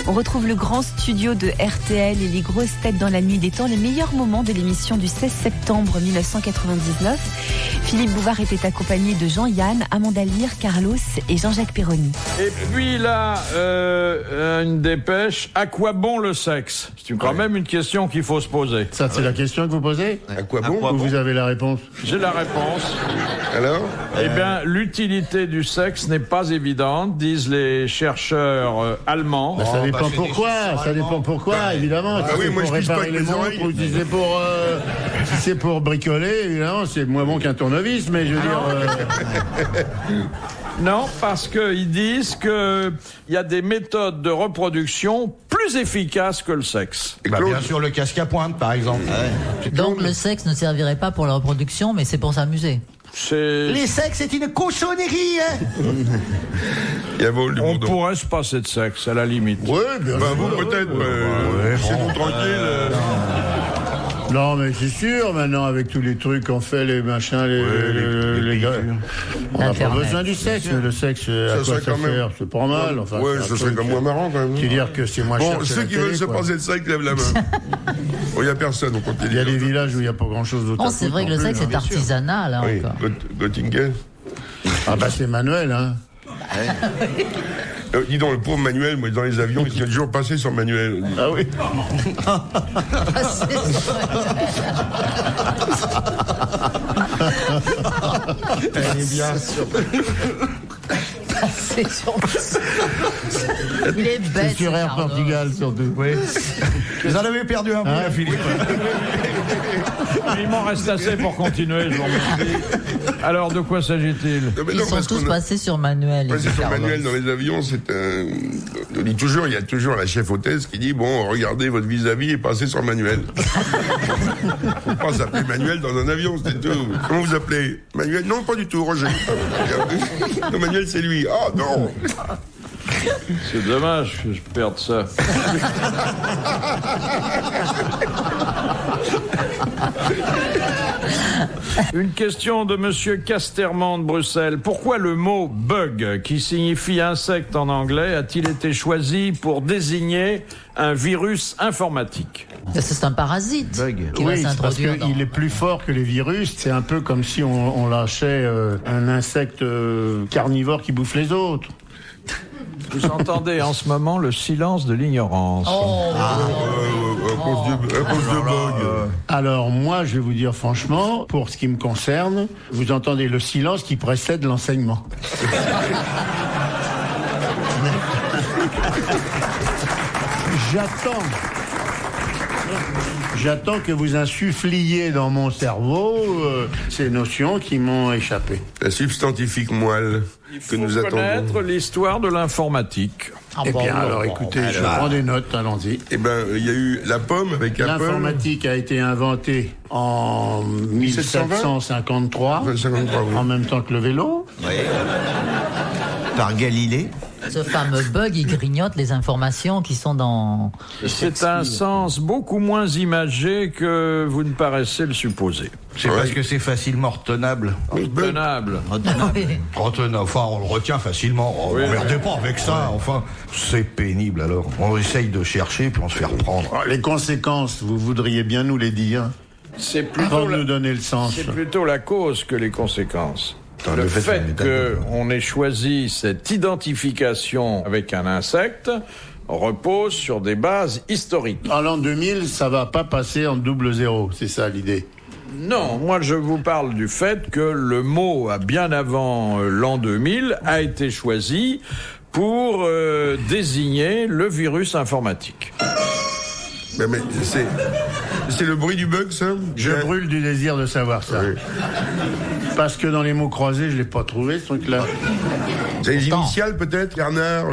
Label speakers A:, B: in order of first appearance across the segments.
A: On retrouve le grand studio de RTL et les grosses têtes dans la nuit des temps, les meilleurs moments de l'émission du 16 septembre 1999. Philippe Bouvard était accompagné de Jean-Yann, Amanda Lear, Carlos et Jean-Jacques Perroni.
B: Et puis là, une dépêche. À quoi bon le sexe? C'est quand même une question qu'il faut se poser.
C: Ça, c'est la question que vous posez?
D: À quoi bon?
C: Ou vous avez la réponse?
B: J'ai la réponse.
D: Alors?
B: Eh bien, l'utilité du sexe n'est pas évidente, disent les chercheurs allemands.
C: Ça dépend pourquoi, ça dépend pourquoi, évidemment.
D: Ah
C: Si
D: oui,
C: c'est
D: moi,
C: pour
D: je pisse pas
C: réparer
D: avec
C: les
D: mes
C: montres,
D: oreilles.
C: ou si c'est pour, si c'est pour bricoler, évidemment, c'est moins bon qu'un tournevis, mais je veux dire...
B: Non, parce qu'ils disent qu'il y a des méthodes de reproduction plus efficaces que le sexe.
E: Bien sûr, le casque à pointe, par exemple.
F: Donc le sexe ne servirait pas pour la reproduction, mais c'est pour s'amuser.
E: Les sexes, c'est une cochonnerie, hein.
B: On pourrait se passer de sexe, à la limite.
C: Oui, bien sûr.
D: Vous, peut-être, laissez-nous tranquille.
C: Non, mais c'est sûr, maintenant, avec tous les trucs qu'on fait, les machins, les gars, on n'a pas
F: Internet.
C: besoin du sexe, mais le sexe, à quoi
D: serait
C: ça
D: quand même-
C: sert? C'est pas mal, enfin.
D: Ouais,
C: c'est
D: ce
C: un
D: serait
C: truc,
D: comme moins marrant, quand même.
C: C'est dire que c'est moins cher
D: Bon,
C: que
D: ceux
C: la
D: qui
C: télé,
D: veulent se
C: quoi.
D: passer de ça, ils lèvent la main. Bon, il n'y a personne, on continue.
C: Il y a des villages où il n'y a pas grand-chose d'autre.
F: Oh,
C: à
F: c'est
C: foutre
F: vrai que le
C: non plus,
F: sexe
C: hein.
F: est artisanal, là,
D: Oui,
F: encore.
D: Göttingen.
C: Ah bah c'est Manuel, hein.
D: Dis donc, le pauvre Manuel, moi, dans les avions, il s'est toujours passé sur Manuel.
C: Ah oui.
E: Elle est bien.
F: Il est bête.
C: C'est sur
F: ce
C: Air
F: Carlos.
C: Portugal, surtout.
E: Oui. Vous en avez perdu un bout, là, Philippe.
B: Il m'en reste assez pour continuer, je vous remercie. Alors, de quoi s'agit-il?
D: Non, mais
F: Ils
D: non,
F: sont
D: parce
F: tous
D: qu'on a-
F: passés sur Manuel.
D: Passer sur
F: Carlos.
D: Manuel dans les avions, c'est un. On dit toujours, il y a toujours la chef hôtesse qui dit bon, regardez votre vis-à-vis et passez sur Manuel. Faut pas s'appeler Manuel dans un avion, c'est tout. Comment vous appelez? Manuel? Non, pas du tout, Roger. Non, Manuel, c'est lui. Ah non.
B: C'est dommage que je perde ça. Une question de Monsieur Casterman de Bruxelles. Pourquoi le mot bug, qui signifie insecte en anglais, a-t-il été choisi pour désigner un virus informatique?
F: C'est un parasite qui va
C: Oui, c'est parce
F: s'introduire dans...
C: qu'il est plus fort que les virus. C'est un peu comme si on lâchait un insecte carnivore qui bouffe les autres.
B: Vous entendez en ce moment le silence de l'ignorance.
D: À cause de bug.
C: Alors moi, je vais vous dire franchement, pour ce qui me concerne, vous entendez le silence qui précède l'enseignement. J'attends que vous insuffliez dans mon cerveau ces notions qui m'ont échappé.
D: La substantifique moelle
B: Il
D: que
B: faut
D: nous
B: connaître
D: attendons.
B: l'histoire de l'informatique.
C: Eh bien, alors écoutez, je prends des notes, allons-y.
D: Eh ben, il y a eu la pomme avec Apple.
C: L'informatique a été inventée en 1753,
D: 1753, oui.
C: en même temps que le vélo.
E: Par Galilée.
F: Ce fameux bug, il grignote les informations qui sont dans...
B: C'est un sens beaucoup moins imagé que vous ne paraissez le supposer.
E: C'est parce que c'est facilement retenable.
B: Tenable.
F: Oui.
E: Retenable. Enfin, on le retient facilement. Oh,
B: Oui.
E: Emmerdez pas avec ça. Enfin, c'est pénible alors. On essaye de chercher puis on se fait reprendre.
C: Oh, les conséquences, vous voudriez bien nous les dire,
B: C'est
C: avant
B: plutôt,
C: de nous donner le sens.
B: c'est plutôt la cause que les conséquences.
E: Dans
B: Le
E: le fait
B: fait
E: qu'on est
B: qu'on ait choisi cette identification avec un insecte repose sur des bases historiques.
C: En l'an 2000, ça va pas passer en double zéro, c'est ça l'idée.
B: Non, moi je vous parle du fait que le mot, bien avant l'an 2000, a été choisi pour désigner le virus informatique.
D: Mais c'est le bruit du bug, ça?
C: Je brûle du désir de savoir ça.
D: Oui.
C: Parce que dans les mots croisés, je l'ai pas trouvé, ce truc-là.
D: C'est les initiales, peut-être? Bernard,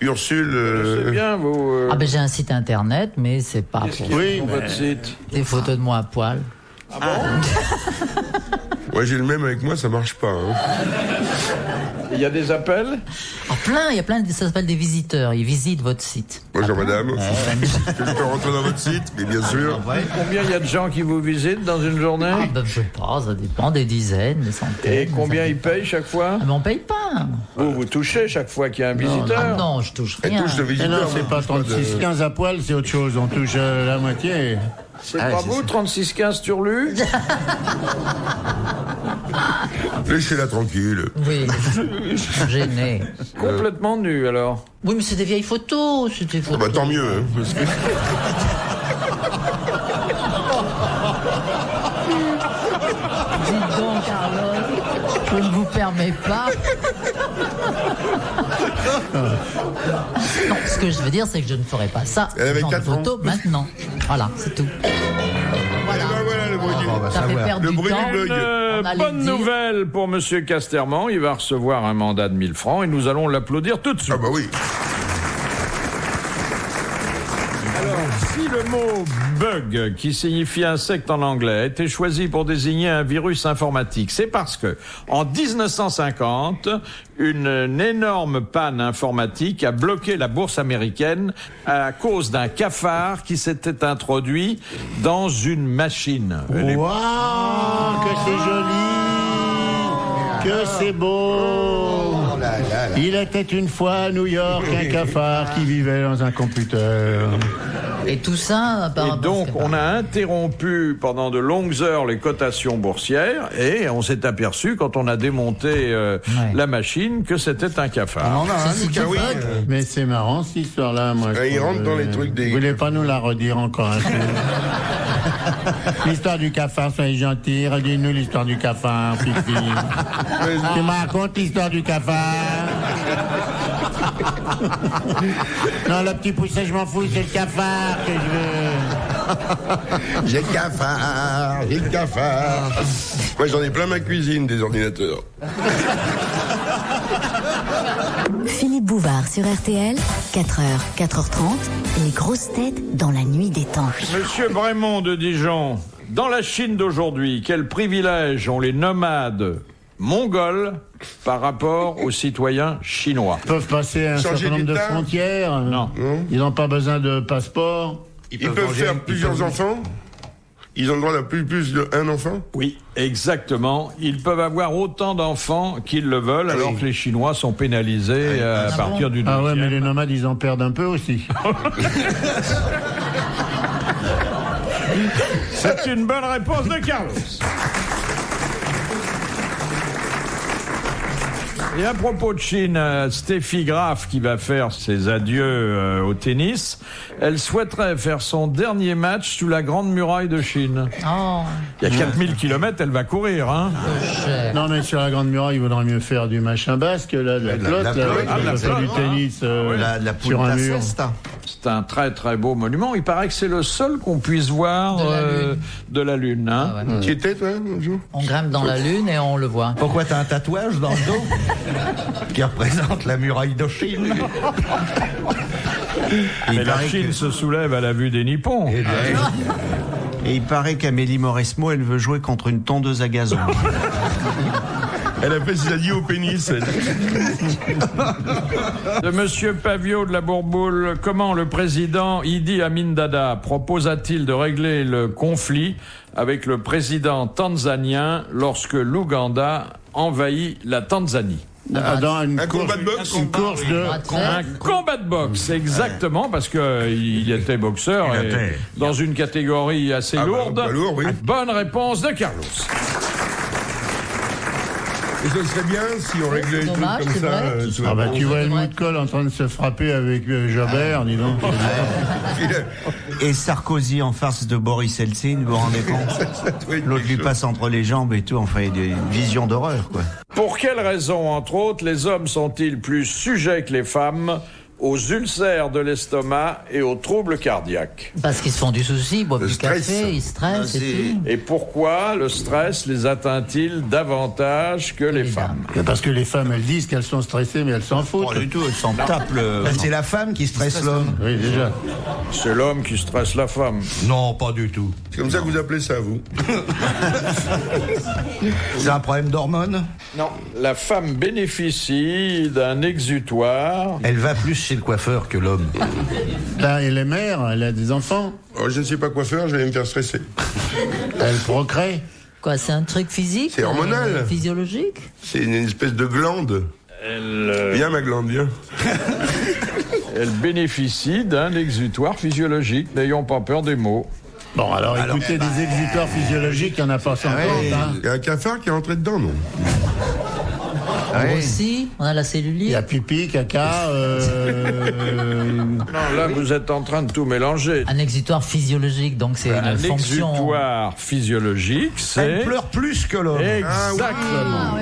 D: Ursule.
B: C'est bien, vous...
F: Ah ben j'ai un site internet, mais c'est pas pour
C: Oui,
B: sur
C: mais
B: votre site.
F: des photos de moi à poil.
D: Ouais, j'ai le même avec moi, ça marche pas. Hein.
B: Il y a des appels?
F: Il y a plein, ça s'appelle des visiteurs. Ils visitent votre site.
D: Bonjour madame. Je peux rentrer dans votre site, mais bien sûr.
B: Combien il y a de gens qui vous visitent dans une journée?
F: Je sais pas, ça dépend, des dizaines, des centaines.
B: Et combien ils payent chaque fois?
F: Mais on paye pas.
B: Vous touchez chaque fois qu'il y a un visiteur?
F: Non, je touche
D: Elle
F: rien.
D: touche le visiteur.
C: Non, c'est pas 36,15 à poil, c'est autre chose. On touche la moitié.
B: C'est pas vous, 36,15 Turlu?
D: Laissez-la tranquille.
F: Oui, je suis gêné.
B: Complètement nu, alors.
F: Oui, mais c'est des vieilles photos. C'est des
D: Ah
F: photos.
D: bah tant mieux. Hein, parce que...
F: Dites donc, Carlos, je ne vous permets pas. Non, ce que je veux dire, c'est que je ne ferai pas ça.
D: Elle avait
F: Genre de
D: 4 ans.
F: photo maintenant. Voilà, c'est tout. Voilà.
D: Eh ben voilà le bruit du...
F: Ça fait perdre
D: Le
F: du
D: bruit
F: temps.
D: du blog.
F: On allait
B: Bonne
F: dire-
B: nouvelle pour Monsieur Casterman. Il va recevoir un mandat de 1000 francs et nous allons l'applaudir tout de suite.
D: Ah bah oui.
B: Alors, si le mot bug, qui signifie insecte en anglais, a été choisi pour désigner un virus informatique, c'est parce que, en 1950, une énorme panne informatique a bloqué la bourse américaine à cause d'un cafard qui s'était introduit dans une machine.
C: Waouh, que c'est joli, que c'est beau. Il était une fois à New York un cafard qui vivait dans un computer.
F: Et tout ça,
B: Et
F: apparemment,
B: donc,
F: c'était pas-
B: on a interrompu pendant de longues heures les cotations boursières et on s'est aperçu, quand on a démonté la machine, que c'était un cafard.
F: Ceci dit,
D: oui.
F: bug,
C: Mais c'est marrant cette histoire-là, moi.
D: Ah, il rentre dans les trucs des-
C: Vous voulez pas nous la redire encore un peu? L'histoire du cafard, soyez gentil, redis-nous l'histoire du cafard, Fifi. Tu me racontes l'histoire du cafard? Non, le petit poussé, je m'en fous, c'est le cafard que je veux.
D: J'ai le cafard, j'ai le cafard. Moi j'en ai plein ma cuisine des ordinateurs.
G: Philippe Bouvard sur RTL, 4h, 4h30, les grosses têtes dans la nuit des temps.
B: Monsieur Brémond de Dijon, dans la Chine d'aujourd'hui, quel privilège ont les nomades mongols par rapport aux citoyens chinois?
C: Ils peuvent passer un
D: Changer
C: certain nombre de
D: d'État?
C: frontières.
B: Non.
C: Ils n'ont pas besoin de passeport.
D: Ils peuvent faire plusieurs enfants. Ils ont le droit d'avoir plus d'un enfant.
B: Oui, exactement. Ils peuvent avoir autant d'enfants qu'ils le veulent, alors que les Chinois sont pénalisés à partir du
C: Ah ouais, mais
B: deuxième.
C: les nomades, ils en perdent un peu aussi.
B: C'est une bonne réponse de Carlos. Et à propos de Chine, Steffi Graf, qui va faire ses adieux au tennis, elle souhaiterait faire son dernier match sous la Grande Muraille de Chine.
F: Oh,
B: Il y a 4000 km, elle va courir, hein.
F: peu cher.
C: Non, mais sur la Grande Muraille, il vaudrait mieux faire du machin basque, là, de la flotte, là,
E: flotte,
C: on
B: la
C: peut faire
B: flotte,
C: du tennis
E: La
C: sur un
E: Punta
C: mur.
E: Cesta.
B: C'est un très très beau monument. Il paraît que c'est le seul qu'on puisse voir
F: De la Lune.
B: de la Lune. Hein.
F: Ah ouais.
D: Tu étais toi un jour?
F: On grimpe dans la lune et on le voit.
E: Pourquoi t'as un tatouage dans le dos qui représente la muraille de Chine?
B: Mais la Chine se soulève à la vue des Nippons.
H: Et il paraît qu'Amélie Mauresmo, elle veut jouer contre une tondeuse à gazon.
D: Elle a fait ses adieux au pénis. Elle.
B: De Monsieur Pavio de la Bourboule, comment le président Idi Amin Dada proposa-t-il de régler le conflit avec le président tanzanien lorsque l'Ouganda envahit la Tanzanie?
C: Dans une
D: Un
C: course,
D: combat de boxe.
C: une course de...
F: Bras de fer.
B: Un combat de boxe, exactement, parce que il était boxeur
E: Il
B: et
E: était.
B: dans une catégorie assez
D: Ah bah,
B: lourde.
D: pas lourd, oui.
B: Bonne réponse de Carlos.
D: Et ce serait bien si on réglait les trucs
F: Dommage,
D: comme
F: c'est
D: ça.
F: vrai.
D: Sous
C: Ah bah
D: la
C: tu vois
F: c'est vrai.
C: Helmut Kohl en train de se frapper avec Jobert, dis donc.
H: Et Sarkozy en face de Boris Helsin, vous vous rendez compte? L'autre lui passe entre les jambes et tout, enfin, une vision d'horreur, quoi.
B: Pour quelles raisons, entre autres, les hommes sont-ils plus sujets que les femmes aux ulcères de l'estomac et aux troubles cardiaques.
F: Parce qu'ils se font du souci, ils boivent
D: Le
F: du
D: stress.
F: café, ils stressent et tout.
B: Et pourquoi le stress les atteint-il davantage que les femmes?
C: Parce que les femmes, elles disent qu'elles sont stressées, mais elles s'en foutent.
H: Pas du tout, elle s'en tape.
E: C'est la femme qui stresse l'homme.
C: Oui, déjà.
B: C'est l'homme qui stresse la femme.
E: Non, pas du tout.
D: C'est comme ça que vous appelez ça, vous?
E: C'est un problème d'hormones.
B: Non, la femme bénéficie d'un exutoire.
E: Elle va plus chez le coiffeur que l'homme.
C: Là, elle est mère, elle a des enfants,
D: Oh, je ne sais pas quoi faire, je vais me faire stresser.
C: elle procrée.
F: Quoi, c'est un truc physique?
D: C'est hormonal.
F: Physiologique?
D: C'est une espèce de glande. Viens, ma glande, viens.
B: Elle bénéficie d'un exutoire physiologique. N'ayons pas peur des mots.
C: Bon, alors écoutez, des exutoires physiologiques, il n'y en a pas 50, hein.
D: Il y a un cafard qui est rentré dedans, non?
F: Aussi, on a la
C: Il
F: cellulite.
C: y a pipi, caca,
B: Non, là, vous êtes en train de tout mélanger.
F: Un exutoire physiologique, donc c'est
B: Un
F: une fonction.
B: exutoire physiologique, c'est...
E: Elle pleure plus que l'homme.
B: Exactement.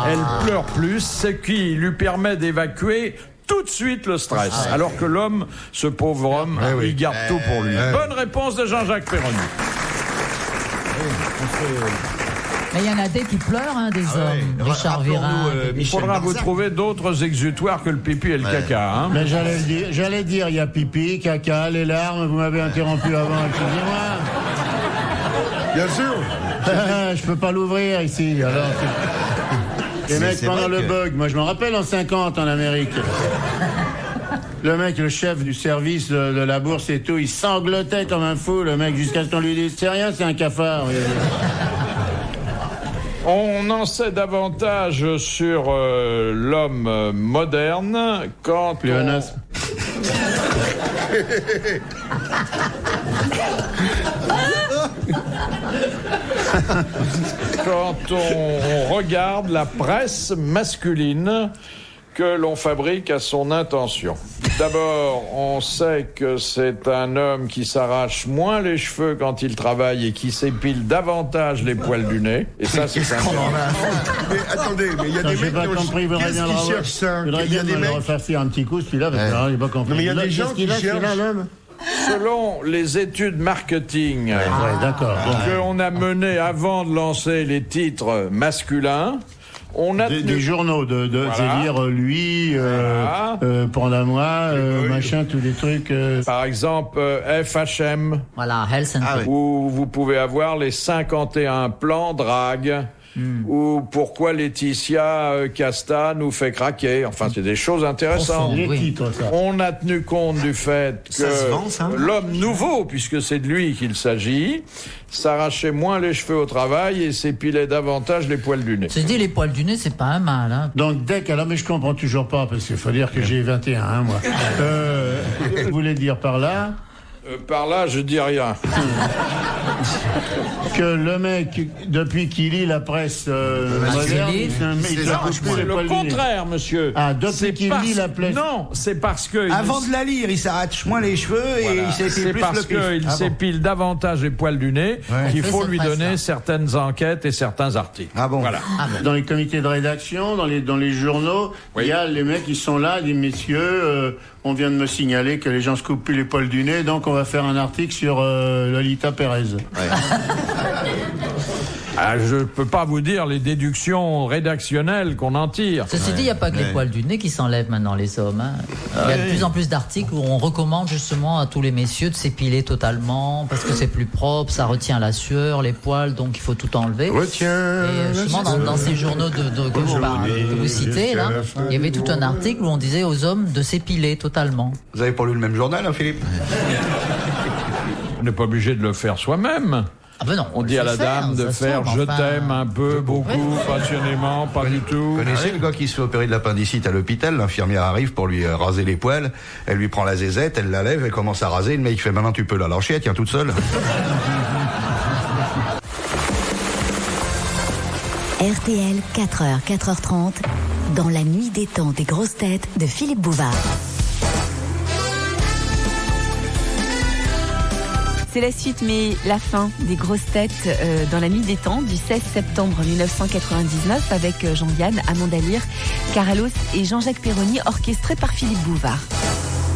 B: Elle pleure plus, ce qui lui permet d'évacuer tout de suite le stress. Alors que l'homme, ce pauvre homme, il garde tout pour lui. Bonne réponse de Jean-Jacques Perroni.
F: Mais il y en a des qui pleurent, hein, des hommes. Richard Virin.
B: Il faudra vous trouver d'autres exutoires que le pipi et le caca. Hein.
C: mais j'allais dire, il y a pipi, caca, les larmes, vous m'avez interrompu avant, excusez-moi.
D: Bien sûr.
C: Je peux pas l'ouvrir ici, alors... Les mecs, pendant le bug, moi je me rappelle en 50 en Amérique. Le mec, le chef du service de la bourse et tout, il sanglotait comme un fou, le mec, jusqu'à ce qu'on lui dise, c'est rien, c'est un cafard.
B: On en sait davantage sur l'homme moderne quand
C: Pléonasme.
B: quand on regarde la presse masculine que l'on fabrique à son intention. D'abord, on sait que c'est un homme qui s'arrache moins les cheveux quand il travaille et qui s'épile davantage les poils du nez. Et ça, c'est un
D: Mais attendez, mais il y a
C: Non,
D: des
C: j'ai
D: mecs
C: pas
D: qui ont...
C: compris, il voudrait
D: Qu'est-ce
C: bien le
D: qu'ils
C: revoir.
D: cherchent ça?
C: Je voudrais
D: Il y a
C: bien
D: des
C: me le
D: mecs...
C: refaire faire un petit coup, celui-là, parce que là, j'ai pas compris.
D: Non, mais il y a des gens
C: Qu'est-ce qu'il a,
D: qui
C: celui-là,
D: cherchent.
C: l'homme?
B: Selon les études marketing
C: Ouais, d'accord. Bon.
B: qu'on a menées avant de lancer les titres masculins, on a
C: Des
B: tenu...
C: journaux,
B: Voilà.
C: c'est-à-dire lui,
B: Voilà.
C: Pandamoi, machin, tous les trucs.
B: Par exemple, FHM,
F: Voilà, Health and
B: où vous pouvez avoir les 51 plans drague, ou pourquoi Laetitia Casta nous fait craquer. Enfin, c'est des choses intéressantes.
C: Les
F: oui.
C: titres, ça.
B: On a tenu compte du fait que
H: Ça se vend, ça
B: l'homme nouveau, puisque c'est de lui qu'il s'agit, s'arrachait moins les cheveux au travail et s'épilait davantage les poils du nez.
F: C'est dit, les poils du nez, c'est pas un mal, hein.
C: Donc, alors, mais je comprends toujours pas, parce qu'il faut dire que j'ai 21, hein, moi. Vous voulez dire par là
B: Par là, je dis rien.
C: que le mec, depuis qu'il lit la presse moderne, il se coupe plus les
B: Le
C: poils du nez.
B: contraire, monsieur.
C: Ah, depuis
B: C'est
C: qu'il
B: parce-
C: lit la presse.
B: Non, c'est parce que...
E: Avant de la lire, il s'arrache moins les cheveux et il s'épile
B: C'est
E: plus
B: parce
E: le pif.
B: qu'il
E: Ah bon.
B: s'épile davantage les poils du nez qu'il
F: fait
B: faut
F: cette
B: lui donner
F: presse-là.
B: certaines enquêtes et certains articles.
E: Ah bon.
B: Voilà.
C: Dans les comités de rédaction, dans les journaux,
B: Oui.
C: il y a les mecs qui sont là, ils disent messieurs, on vient de me signaler que les gens se coupent plus les poils du nez, donc on va faire un article sur Lolita Pérez.
B: Ah, je peux pas vous dire les déductions rédactionnelles qu'on en tire.
F: Ceci dit, il n'y a pas que les poils du nez qui s'enlèvent maintenant, les hommes, hein. Il y a de plus en plus d'articles où on recommande justement à tous les messieurs de s'épiler totalement parce que c'est plus propre, ça retient la sueur, les poils, donc il faut tout enlever.
D: Retiens.
F: Et justement, dans ces journaux que vous citez, là, il y avait tout un article où on disait aux hommes de s'épiler totalement.
E: Vous avez pas lu le même journal, hein, Philippe?
B: On n'est pas obligé de le faire soi-même.
F: Ah ben non,
B: On dit à la dame de faire je t'aime un peu, beaucoup, passionnément, pas du tout.
E: Vous connaissez le gars qui se fait opérer de l'appendicite à l'hôpital? L'infirmière arrive pour lui raser les poils. Elle lui prend la zézette, elle la lève, elle commence à raser. Le mec fait maintenant tu peux la lâcher, elle tient toute seule.
G: RTL, 4h, 4h30, dans la nuit des temps des grosses têtes de Philippe Bouvard.
A: C'est la suite, mais la fin des grosses têtes dans la nuit des temps du 16 septembre 1999 avec Jean-Yann, Amanda Lear, Carlos et Jean-Jacques Perroni, orchestré par Philippe Bouvard.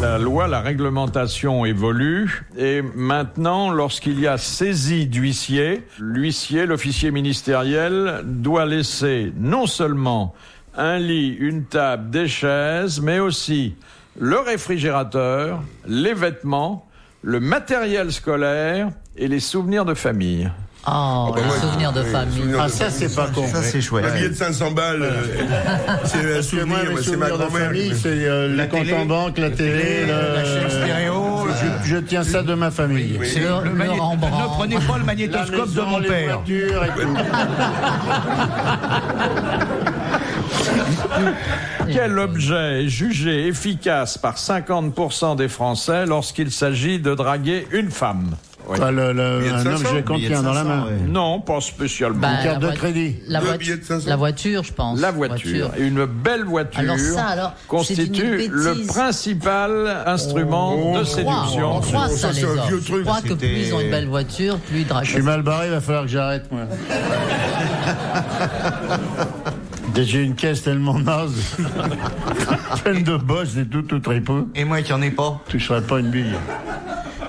B: La loi, la réglementation évolue et maintenant, lorsqu'il y a saisie d'huissier, l'huissier, l'officier ministériel, doit laisser non seulement un lit, une table, des chaises, mais aussi le réfrigérateur, les vêtements, le matériel scolaire et les souvenirs de famille.
F: Oh, les souvenirs de famille.
C: Ah, ça, c'est pas con.
H: Ça, c'est chouette.
D: Un billet de 500 balles, c'est un souvenir, c'est ma grand-mère.
C: Famille, c'est les comptes en banque, la télé,
E: la chaîne stéréo.
C: Je tiens ça de ma famille.
D: Oui.
E: C'est ne prenez pas le magnétoscope
C: maison,
E: de mon
C: les
E: père.
C: voitures et tout.
B: Quel objet est jugé efficace par 50% des Français lorsqu'il s'agit de draguer une femme? Oui.
C: Un
D: de 500,
C: objet qu'on tient dans la main.
H: ouais.
B: Non, pas spécialement.
C: Une carte de crédit.
D: Billet de 500.
F: La voiture, je pense.
B: La voiture. Une belle voiture
F: Alors ça, alors,
B: constitue
F: c'est une
B: le
F: bêtise.
B: principal instrument de séduction.
F: On croit
D: Ça,
F: ça,
D: c'est
F: les
D: un
F: hommes.
D: vieux
F: Je
D: truc,
F: crois que plus ils ont une belle voiture, plus ils draguent.
C: Je suis mal barré, il va falloir que j'arrête, moi. J'ai une caisse tellement naze, pleine de bosses et tout très peu.
E: Et moi qui en ai pas.
C: Je toucherai pas une bille.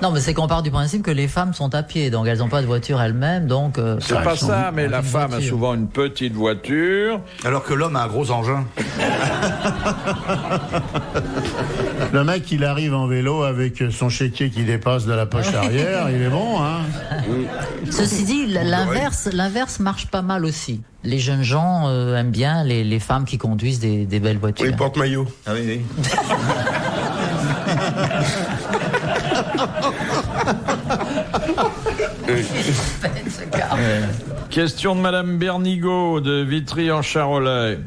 F: Non, mais c'est qu'on part du principe que les femmes sont à pied, donc elles n'ont pas de voiture elles-mêmes, donc...
B: C'est pas ça, mais la
F: une
B: femme a
F: voiture.
B: souvent une petite voiture.
E: Alors que l'homme a un gros engin.
C: Le mec, il arrive en vélo avec son chéquier qui dépasse de la poche arrière, il est bon, hein.
F: Ceci dit, l'inverse marche pas mal aussi. Les jeunes gens aiment bien les femmes qui conduisent des belles voitures.
D: Oui, porte-maillot.
H: Ah oui, oui.
B: Question de Madame Bernigaud de Vitry-en-Charolais.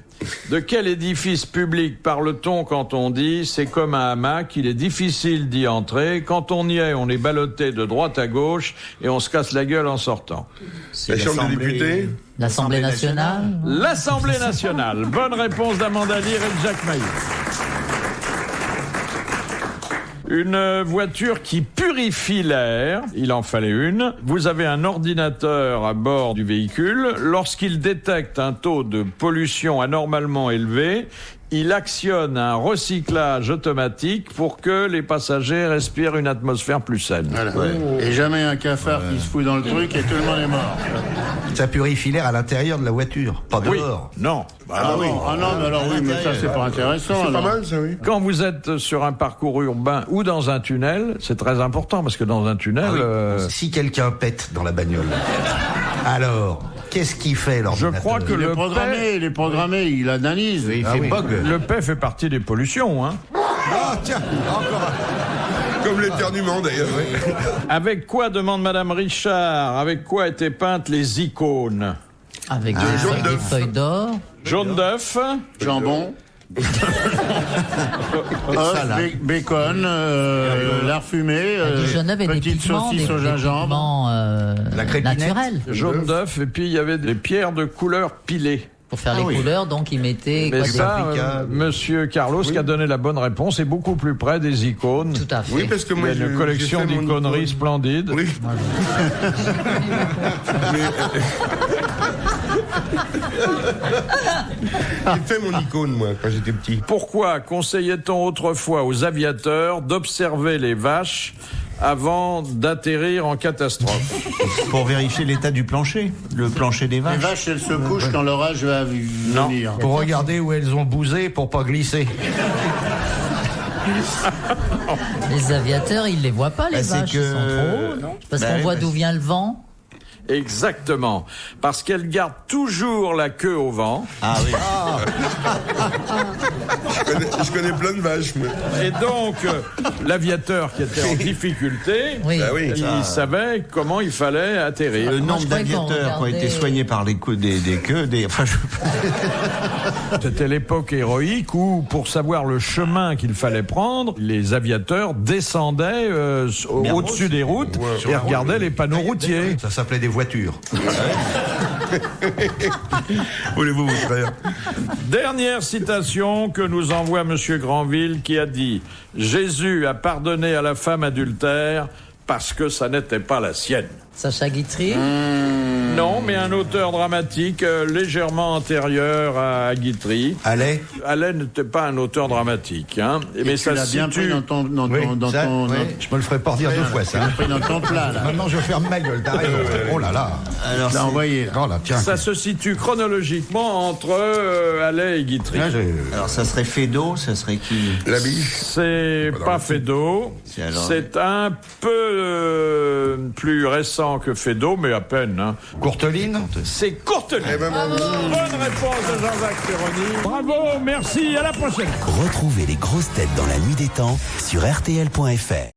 B: De quel édifice public parle-t-on quand on dit c'est comme un hamac, il est difficile d'y entrer, quand on y est, on est ballotté de droite à gauche et on se casse la gueule en sortant?
D: La Chambre des députés.
F: L'Assemblée nationale.
B: L'Assemblée nationale. Bonne réponse d'Amanda Lear et de Jacques Maillet. Une voiture qui purifie l'air, il en fallait une. Vous avez un ordinateur à bord du véhicule. Lorsqu'il détecte un taux de pollution anormalement élevé, il actionne un recyclage automatique pour que les passagers respirent une atmosphère plus saine.
C: Voilà. Et jamais un cafard qui se fout dans le truc et tout le monde est mort.
E: Ça purifie l'air à l'intérieur de la voiture, pas
B: Oui,
E: dehors.
B: non.
C: Ah oui. Ah non, mais alors oui, mais ça c'est pas intéressant.
D: C'est pas
C: alors.
D: mal, ça, oui.
B: Quand vous êtes sur un parcours urbain ou dans un tunnel, c'est très important parce que dans un tunnel...
E: Si quelqu'un pète dans la bagnole, alors, qu'est-ce qu'il fait l'ordinateur?
B: Je crois que
C: Il est programmé, il analyse.
E: Il fait bug.
B: le paix fait partie des pollutions, hein.
E: Ah tiens, encore
D: Comme l'éternuement, d'ailleurs.
B: Avec quoi, demande Madame Richard, avec quoi étaient peintes les icônes?
F: Avec
D: jaune
F: des
D: d'œuf.
F: feuilles d'or.
B: Jaune d'œuf,
C: Jambon. Bacon, lard fumé,
F: Du jaune d'œuf et des
C: petite
F: pigments,
C: saucisse au gingembre.
E: La crépinette.
F: naturels.
B: jaune d'œuf, et puis il y avait des pierres de couleur pilées.
F: Pour faire les couleurs, donc ils mettaient
B: Mais
F: quoi,
B: ça,
E: Africa,
B: Monsieur Carlos, qui a donné la bonne réponse, est beaucoup plus près des icônes.
F: tout à fait.
D: Oui, parce que
B: Il y
D: moi,
B: a une collection
D: j'ai fait mon
B: d'iconeries
D: icône.
B: splendides.
D: Oui. J'ai fait mon icône, moi, quand j'étais petit.
B: Pourquoi conseillait-on autrefois aux aviateurs d'observer les vaches avant d'atterrir en catastrophe?
H: Pour vérifier l'état du plancher, le plancher des
C: Les
H: vaches.
C: vaches, elles se couchent quand l'orage va venir.
E: Pour regarder où elles ont bousé pour pas glisser.
F: Les aviateurs, ils les voient pas, les
H: Bah, c'est
F: vaches,
H: que-
F: ils sont trop hauts, non? Parce
H: Bah
F: qu'on
H: oui,
F: voit
H: parce-
F: d'où vient le vent.
B: Exactement. Parce qu'elles gardent toujours la queue au vent.
H: Ah oui.
D: Je connais plein de vaches, moi.
B: Et donc, l'aviateur qui était en difficulté,
F: Oui.
D: Bah oui,
B: il savait comment il fallait atterrir.
H: Le
F: Moi,
H: nombre
F: je croyais qu'on
H: d'aviateurs qui ont été
F: regardait-
H: soignés par les coups des queues, enfin,
B: C'était l'époque héroïque où, pour savoir le chemin qu'il fallait prendre, les aviateurs descendaient au-dessus des routes et regardaient les panneaux routiers.
E: Ça s'appelait des voitures.
D: Voulez-vous vous traire?
B: Dernière citation que nous envoie Monsieur Granville qui a dit « Jésus a pardonné à la femme adultère parce que ça n'était pas la sienne. »
F: Sacha Guitry.
B: Non, mais un auteur dramatique légèrement antérieur à Guitry.
E: Allais.
B: Allais n'était pas un auteur dramatique, hein. Mais ça
C: l'as
B: se
C: bien pris
B: situe.
C: dans ton...
E: Je me le ferai pas redire 2 fois, ça.
C: pris dans ton plat, là.
E: Maintenant, je ferme ma gueule, t'as raison. Oh là là.
H: Alors,
C: T'as envoyé.
E: Oh là, tiens.
B: Ça se situe chronologiquement entre Allais et Guitry.
E: Là,
H: alors, ça serait Fédot, ça serait qui?
D: La biche.
B: C'est pas Fédot. C'est un peu plus récent que Fédot, mais à peine. Hein.
E: Courteline.
B: C'est Courteline.
D: Eh ben,
B: Bonne réponse de Jean-Jacques Perroni. Bravo, merci, à la prochaine.
I: Retrouvez les grosses têtes dans la nuit des temps sur RTL.fr.